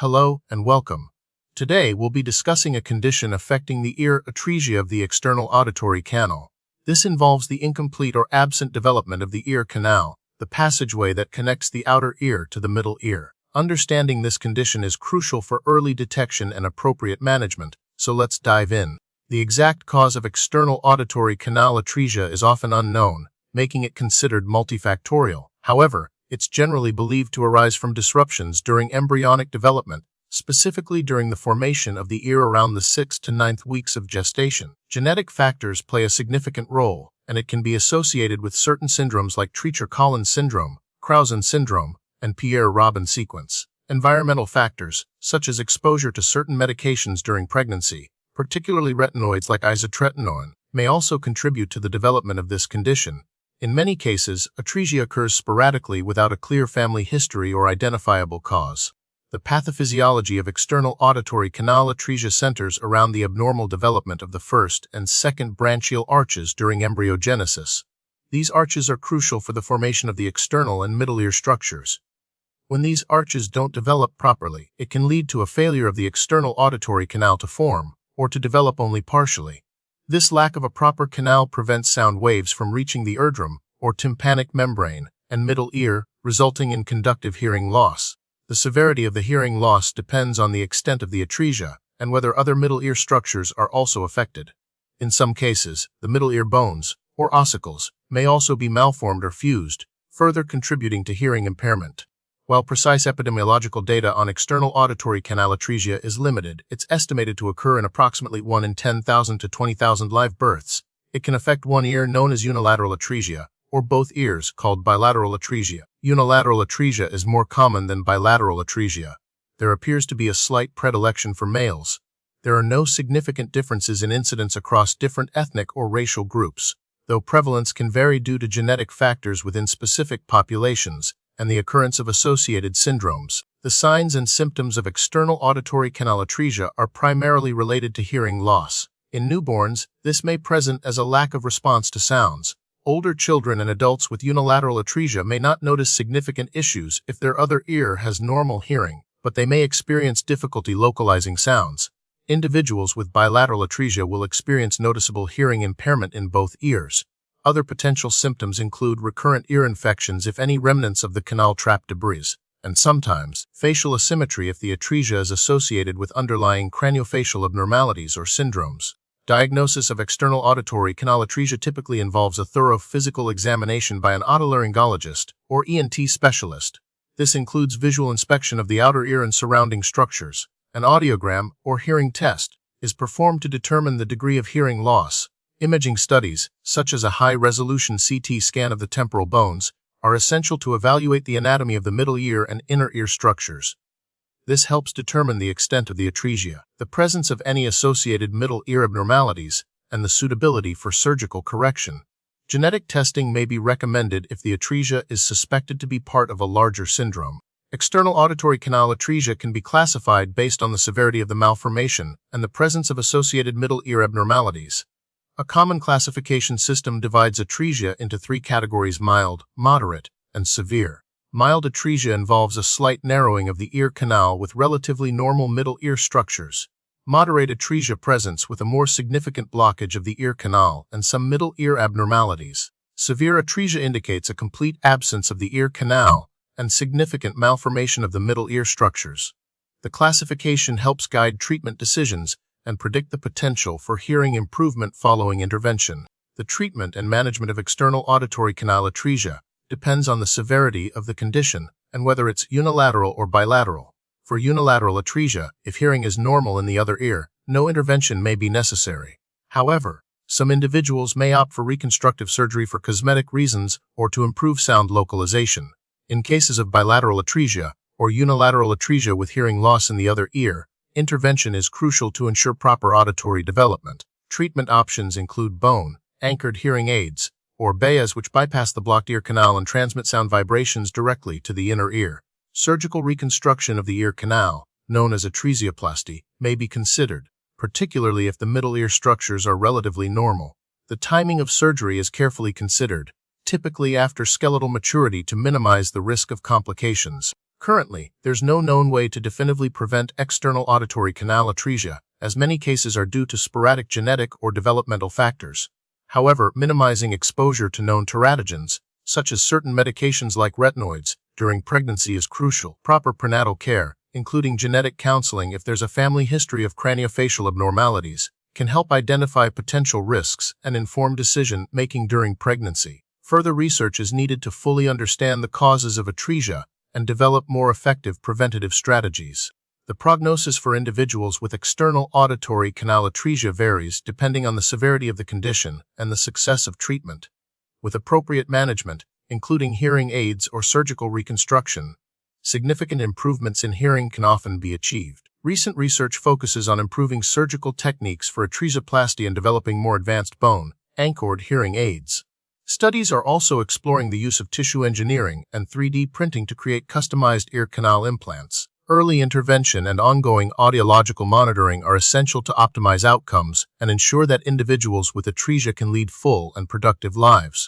Hello and welcome. Today we'll be discussing a condition affecting the ear, atresia of the external auditory canal. This involves the incomplete or absent development of the ear canal, the passageway that connects the outer ear to the middle ear. Understanding this condition is crucial for early detection and appropriate management, so let's dive in. The exact cause of external auditory canal atresia is often unknown, making it considered multifactorial. However, it's generally believed to arise from disruptions during embryonic development, specifically during the formation of the ear around the 6th to 9th weeks of gestation. Genetic factors play a significant role, and it can be associated with certain syndromes like Treacher-Collins syndrome, Krausen syndrome, and Pierre-Robin sequence. Environmental factors, such as exposure to certain medications during pregnancy, particularly retinoids like isotretinoin, may also contribute to the development of this condition. In many cases, atresia occurs sporadically without a clear family history or identifiable cause. The pathophysiology of external auditory canal atresia centers around the abnormal development of the first and second branchial arches during embryogenesis. These arches are crucial for the formation of the external and middle ear structures. When these arches don't develop properly, it can lead to a failure of the external auditory canal to form, or to develop only partially. This lack of a proper canal prevents sound waves from reaching the eardrum, or tympanic membrane, and middle ear, resulting in conductive hearing loss. The severity of the hearing loss depends on the extent of the atresia, and whether other middle ear structures are also affected. In some cases, the middle ear bones, or ossicles, may also be malformed or fused, further contributing to hearing impairment. While precise epidemiological data on external auditory canal atresia is limited, it's estimated to occur in approximately 1 in 10,000 to 20,000 live births. It can affect one ear, known as unilateral atresia, or both ears, called bilateral atresia. Unilateral atresia is more common than bilateral atresia. There appears to be a slight predilection for males. There are no significant differences in incidence across different ethnic or racial groups, though prevalence can vary due to genetic factors within specific populations and the occurrence of associated syndromes. The signs and symptoms of external auditory canal atresia are primarily related to hearing loss. In newborns, this may present as a lack of response to sounds. Older children and adults with unilateral atresia may not notice significant issues if their other ear has normal hearing, but they may experience difficulty localizing sounds. Individuals with bilateral atresia will experience noticeable hearing impairment in both ears. Other potential symptoms include recurrent ear infections if any remnants of the canal trap debris, and sometimes facial asymmetry if the atresia is associated with underlying craniofacial abnormalities or syndromes. Diagnosis of external auditory canal atresia typically involves a thorough physical examination by an otolaryngologist or ENT specialist. This includes visual inspection of the outer ear and surrounding structures. An audiogram, or hearing test, is performed to determine the degree of hearing loss. Imaging studies, such as a high-resolution CT scan of the temporal bones, are essential to evaluate the anatomy of the middle ear and inner ear structures. This helps determine the extent of the atresia, the presence of any associated middle ear abnormalities, and the suitability for surgical correction. Genetic testing may be recommended if the atresia is suspected to be part of a larger syndrome. External auditory canal atresia can be classified based on the severity of the malformation and the presence of associated middle ear abnormalities. A common classification system divides atresia into 3 categories: mild, moderate, and severe. Mild atresia involves a slight narrowing of the ear canal with relatively normal middle ear structures. Moderate atresia presents with a more significant blockage of the ear canal and some middle ear abnormalities. Severe atresia indicates a complete absence of the ear canal and significant malformation of the middle ear structures. The classification helps guide treatment decisions and predict the potential for hearing improvement following intervention. The treatment and management of external auditory canal atresia depends on the severity of the condition and whether it's unilateral or bilateral. For unilateral atresia, if hearing is normal in the other ear, no intervention may be necessary. However, some individuals may opt for reconstructive surgery for cosmetic reasons or to improve sound localization. In cases of bilateral atresia or unilateral atresia with hearing loss in the other ear, intervention is crucial to ensure proper auditory development. Treatment options include bone-anchored hearing aids, or BAEs, which bypass the blocked ear canal and transmit sound vibrations directly to the inner ear. Surgical reconstruction of the ear canal, known as atresioplasty, may be considered, particularly if the middle ear structures are relatively normal. The timing of surgery is carefully considered, typically after skeletal maturity, to minimize the risk of complications. Currently, there's no known way to definitively prevent external auditory canal atresia, as many cases are due to sporadic genetic or developmental factors. However, minimizing exposure to known teratogens, such as certain medications like retinoids, during pregnancy is crucial. Proper prenatal care, including genetic counseling if there's a family history of craniofacial abnormalities, can help identify potential risks and inform decision-making during pregnancy. Further research is needed to fully understand the causes of atresia and develop more effective preventative strategies. The prognosis for individuals with external auditory canal atresia varies depending on the severity of the condition and the success of treatment. With appropriate management, including hearing aids or surgical reconstruction, significant improvements in hearing can often be achieved. Recent research focuses on improving surgical techniques for atresioplasty and developing more advanced bone-anchored hearing aids. Studies are also exploring the use of tissue engineering and 3D printing to create customized ear canal implants. Early intervention and ongoing audiological monitoring are essential to optimize outcomes and ensure that individuals with atresia can lead full and productive lives.